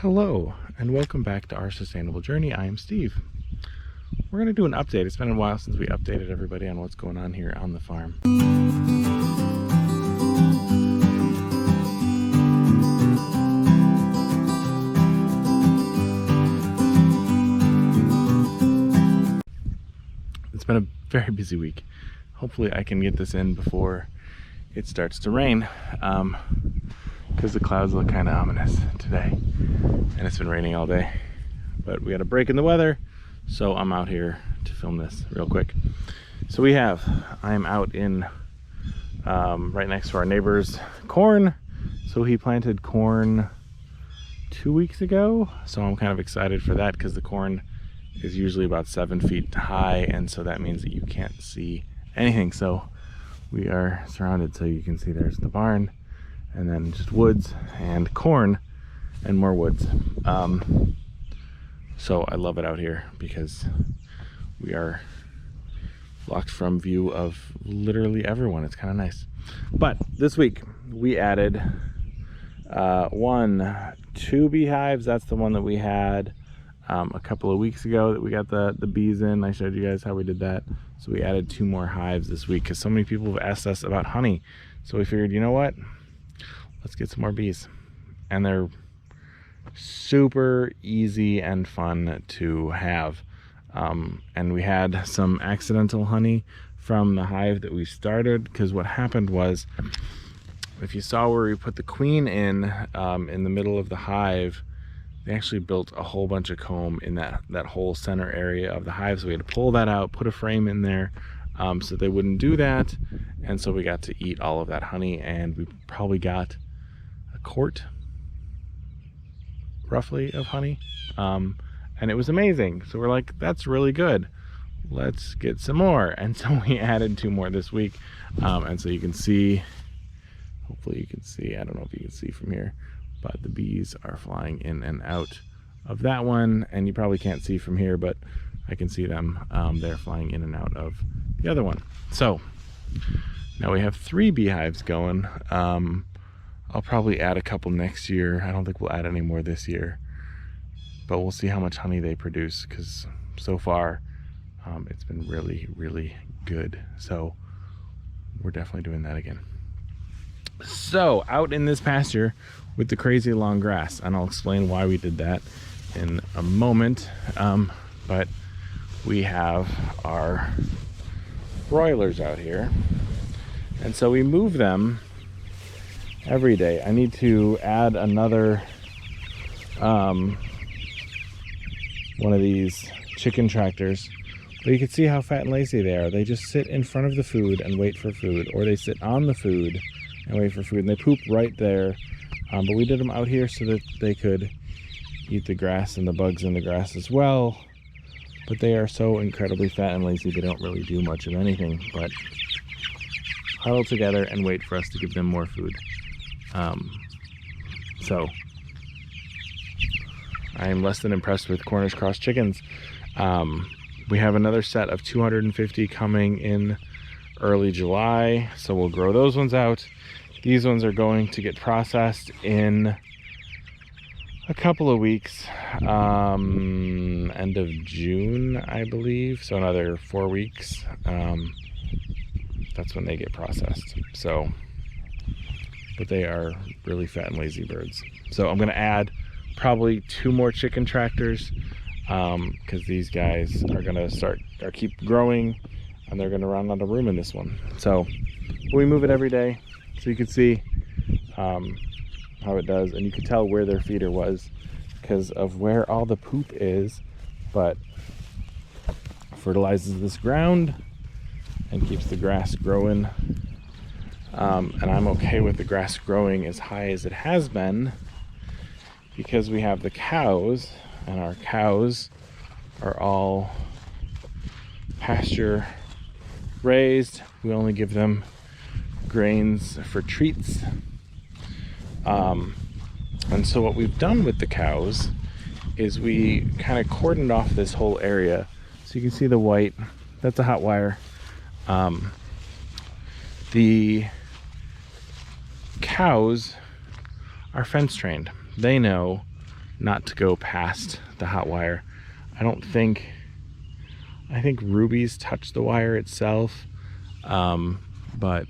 Hello, and welcome back to Our Sustainable Journey. I am Steve. We're going to do an update. It's been a while since we updated everybody on what's going on here on the farm. It's been a very busy week. Hopefully I can get this in before it starts to rain, because the clouds look kind of ominous today, and it's been raining all day. But we had a break in the weather, so I'm out here to film this real quick. So I'm out in right next to our neighbor's corn. So he planted corn 2 weeks ago, so I'm kind of excited for that because the corn is usually about 7 feet high, and so that means that you can't see anything. So we are surrounded, so you can see there's the barn and then just woods and corn and more woods. So I love it out here because we are blocked from view of literally everyone. It's kind of nice. But this week we added 2 beehives. That's the one that we had a couple of weeks ago that we got the bees in. I showed you guys how we did that. So we added 2 more hives this week because so many people have asked us about honey. So we figured, you know what? Let's get some more bees. And they're super easy and fun to have. And we had some accidental honey from the hive that we started, because what happened was, if you saw where we put the queen in the middle of the hive, they actually built a whole bunch of comb in that whole center area of the hive. So we had to pull that out, put a frame in there, so they wouldn't do that. And so we got to eat all of that honey, and we probably got a quart roughly of honey, and it was amazing. So we're like, that's really good, let's get some more. And so we added 2 more this week, and so you can see, hopefully you can see, I don't know if you can see from here, but the bees are flying in and out of that one, and you probably can't see from here, but I can see them. They're flying in and out of the other one. So now we have 3 beehives going. I'll probably add a couple next year. I don't think we'll add any more this year, but we'll see how much honey they produce, because so far it's been really, really good. So we're definitely doing that again. So out in this pasture with the crazy long grass, and I'll explain why we did that in a moment, but we have our broilers out here, and so we move them every day. I need to add another one of these chicken tractors, but you can see how fat and lazy they are. They just sit in front of the food and wait for food, or they sit on the food and wait for food, and they poop right there. But we did them out here so that they could eat the grass and the bugs in the grass as well. But they are so incredibly fat and lazy, they don't really do much of anything but huddle together and wait for us to give them more food. So I am less than impressed with Cornish cross chickens. We have another set of 250 coming in early July, so we'll grow those ones out. These ones are going to get processed in a couple of weeks, end of June, I believe, so another 4 weeks. That's when they get processed. So, but they are really fat and lazy birds. So I'm going to add probably 2 more chicken tractors, because these guys are going to keep growing, and they're going to run out of room in this one. So we move it every day, so you can see how it does, and you can tell where their feeder was because of where all the poop is, but fertilizes this ground and keeps the grass growing. And I'm okay with the grass growing as high as it has been because we have the cows, and our cows are all pasture raised. We only give them grains for treats. And so what we've done with the cows is we kind of cordoned off this whole area. So you can see the white, that's a hot wire. The cows are fence trained. They know not to go past the hot wire. I think rubies touch the wire itself, but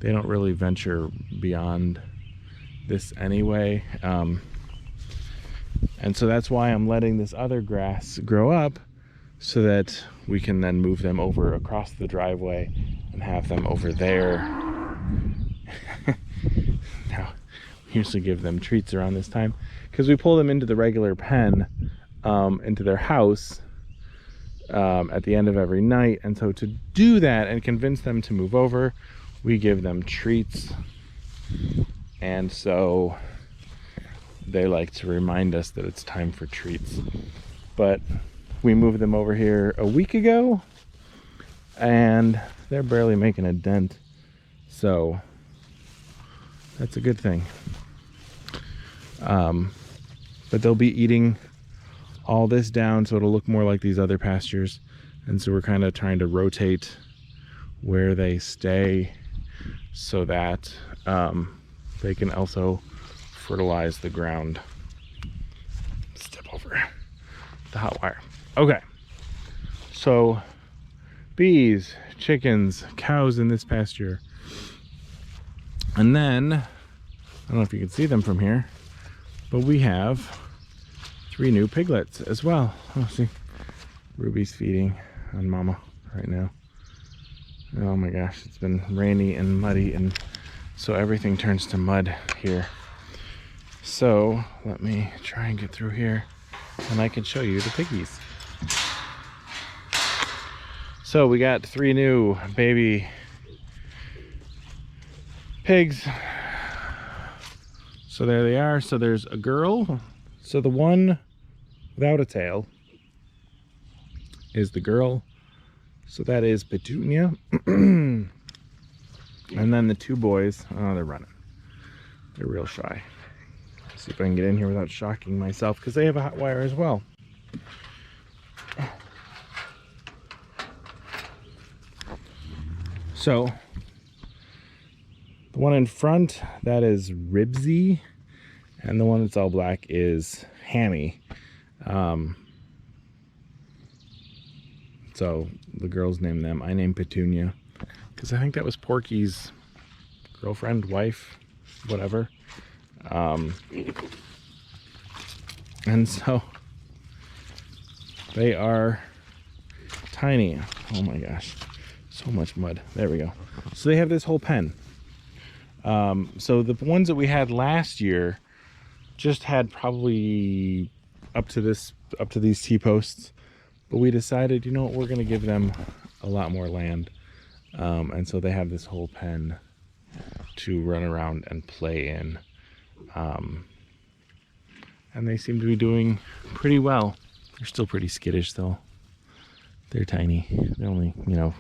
they don't really venture beyond this anyway. And so that's why I'm letting this other grass grow up, so that we can then move them over across the driveway and have them over there. Now, we usually give them treats around this time because we pull them into the regular pen, into their house at the end of every night. And so to do that and convince them to move over, we give them treats. And so they like to remind us that it's time for treats. But we moved them over here a week ago and they're barely making a dent. So that's a good thing. But they'll be eating all this down, so it'll look more like these other pastures. And so we're kind of trying to rotate where they stay so that they can also fertilize the ground. Step over the hot wire. Okay, so bees, chickens, cows in this pasture. And then, I don't know if you can see them from here, but we have 3 new piglets as well. Oh, see, Ruby's feeding on Mama right now. Oh my gosh, it's been rainy and muddy, and so everything turns to mud here. So let me try and get through here and I can show you the piggies. So we got 3 new baby pigs. So there they are. So there's a girl. So the one without a tail is the girl. So that is Petunia. And then the 2 boys, oh, they're running. They're real shy. Let's see if I can get in here without shocking myself, because they have a hot wire as well. So the one in front, that is Ribsy, and the one that's all black is Hammy. So the girls named them. I named Petunia because I think that was Porky's girlfriend, wife, whatever. And so they are tiny. Oh my gosh, so much mud. There we go. So they have this whole pen. So the ones that we had last year just had probably up to these T-posts, but we decided, you know what, we're going to give them a lot more land. And so they have this whole pen to run around and play in. And they seem to be doing pretty well. They're still pretty skittish though. They're tiny. They're only, you know,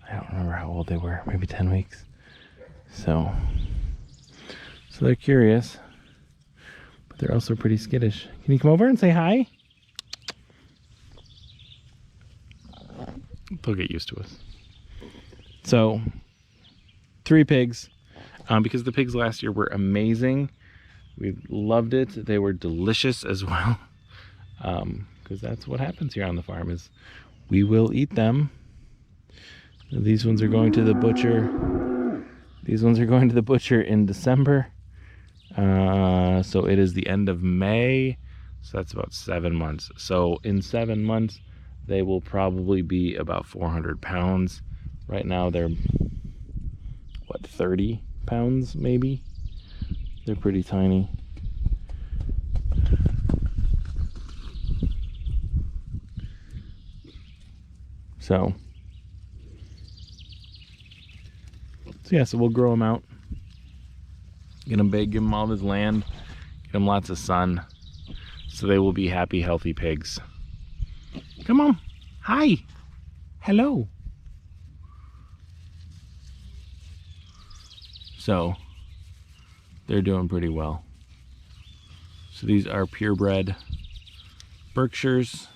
I don't remember how old they were, maybe 10 weeks. So they're curious, but they're also pretty skittish. Can you come over and say hi? They'll get used to us. So 3 pigs, because the pigs last year were amazing. We loved it. They were delicious as well, because that's what happens here on the farm, is we will eat them. These ones are going to the butcher. These ones are going to the butcher in December. So it is the end of May. So that's about 7 months. So in 7 months, they will probably be about 400 pounds. Right now they're, what, 30 pounds maybe? They're pretty tiny. So yeah, so we'll grow them out, get them big, give them all this land, get them lots of sun, so they will be happy, healthy pigs. Come on. Hi. Hello. So they're doing pretty well. So these are purebred Berkshires.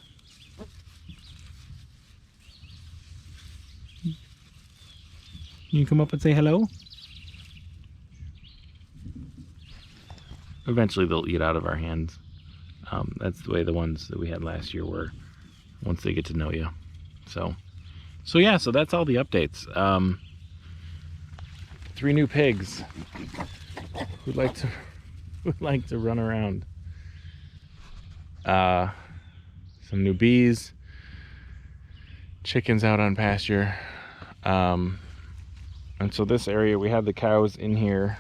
Can you come up and say hello? eventually they'll eat out of our hands. That's the way the ones that we had last year were, once they get to know you. So yeah, so that's all the updates. 3 new pigs who'd like to run around. Some new bees, chickens out on pasture. And so this area, we had the cows in here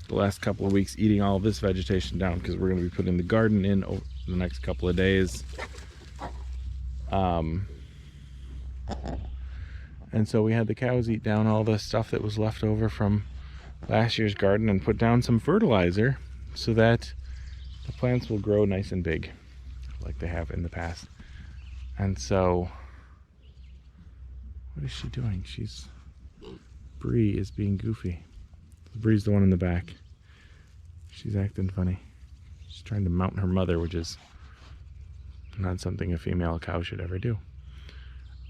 the last couple of weeks eating all of this vegetation down, because we're going to be putting the garden in over the next couple of days. And so we had the cows eat down all the stuff that was left over from last year's garden and put down some fertilizer so that the plants will grow nice and big like they have in the past. And so, what is she doing? Bree is being goofy. Bree's the one in the back. She's acting funny. She's trying to mount her mother, which is not something a female cow should ever do.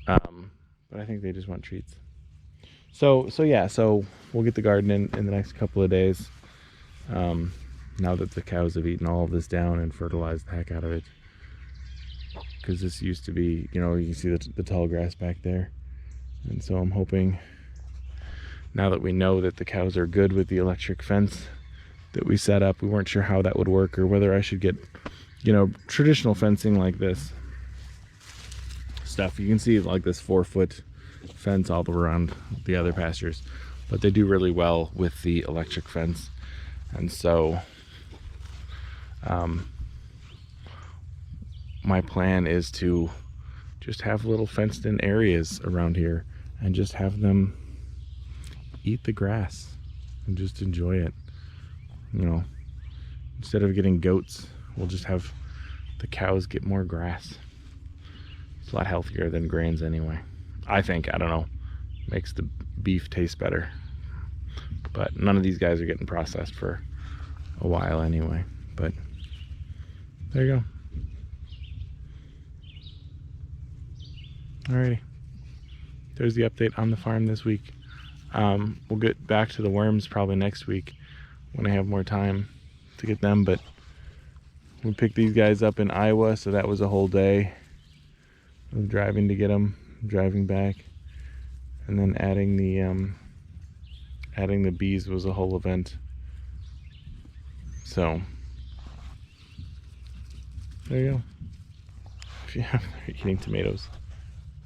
But I think they just want treats. So yeah, so we'll get the garden in the next couple of days. Now that the cows have eaten all of this down and fertilized the heck out of it. Because this used to be, you can see the tall grass back there. And so I'm hoping, now that we know that the cows are good with the electric fence that we set up, we weren't sure how that would work or whether I should get, traditional fencing like this stuff. You can see like this 4-foot fence all around the other pastures, but they do really well with the electric fence. And so my plan is to just have little fenced in areas around here and just have them eat the grass and just enjoy it. Instead of getting goats, we'll just have the cows get more grass. It's a lot healthier than grains anyway, I think. I don't know, makes the beef taste better. But none of these guys are getting processed for a while anyway. But there you go. Alrighty, there's the update on the farm this week. We'll get back to the worms probably next week when I have more time to get them. But we picked these guys up in Iowa, so that was a whole day of driving to get them, driving back, and then adding the bees was a whole event. So there you go. If you have, they're eating tomatoes.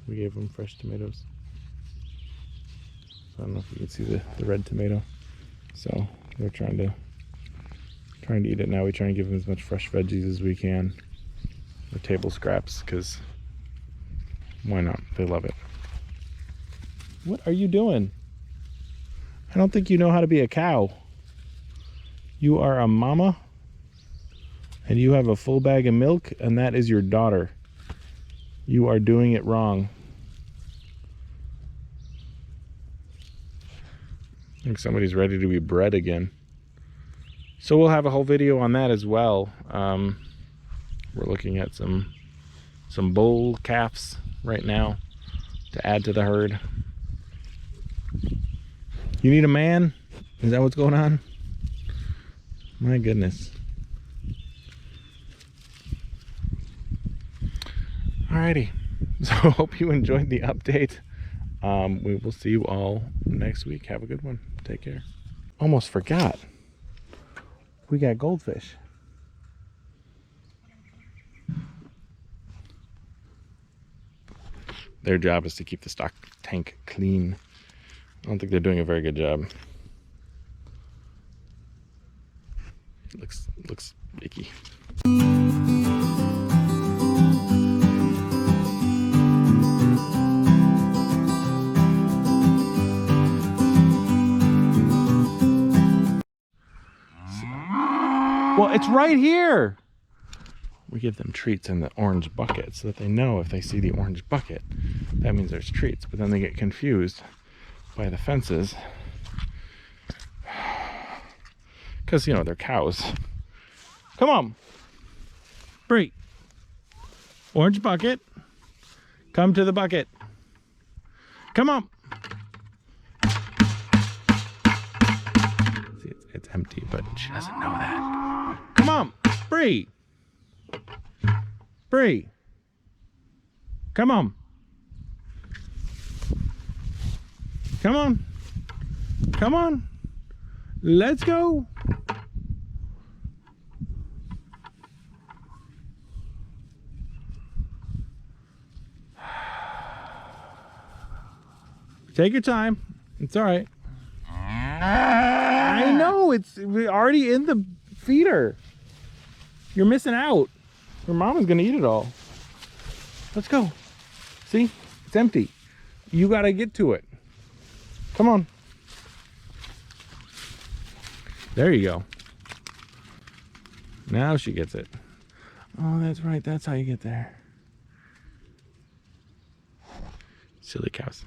We gave them fresh tomatoes. So I don't know if you can see the red tomato. So they're trying to eat it now. We try and give them as much fresh veggies as we can, or table scraps, because why not? They love it. What are you doing? I don't think you know how to be a cow. You are a mama, and you have a full bag of milk, and that is your daughter. You are doing it wrong. I think somebody's ready to be bred again. So we'll have a whole video on that as well. We're looking at some bull calves right now to add to the herd. You need a man? Is that what's going on? My goodness. Alrighty, so hope you enjoyed the update. We will see you all next week. Have a good one. Take care. Almost forgot. We got goldfish. Their job is to keep the stock tank clean. I don't think they're doing a very good job. Looks icky. Well, it's right here. We give them treats in the orange bucket so that they know if they see the orange bucket, that means there's treats. But then they get confused by the fences because, they're cows. Come on. Bree. Orange bucket. Come to the bucket. Come on. See, it's empty, but she doesn't know that. Come on, Bree. Bree. Come on. Come on. Come on. Let's go. Take your time. It's all right. I know, it's already in the feeder. You're missing out. Your mama's gonna eat it all. Let's go. See? It's empty. You gotta get to it. Come on. There you go. Now she gets it. Oh, that's right. That's how you get there. Silly cows.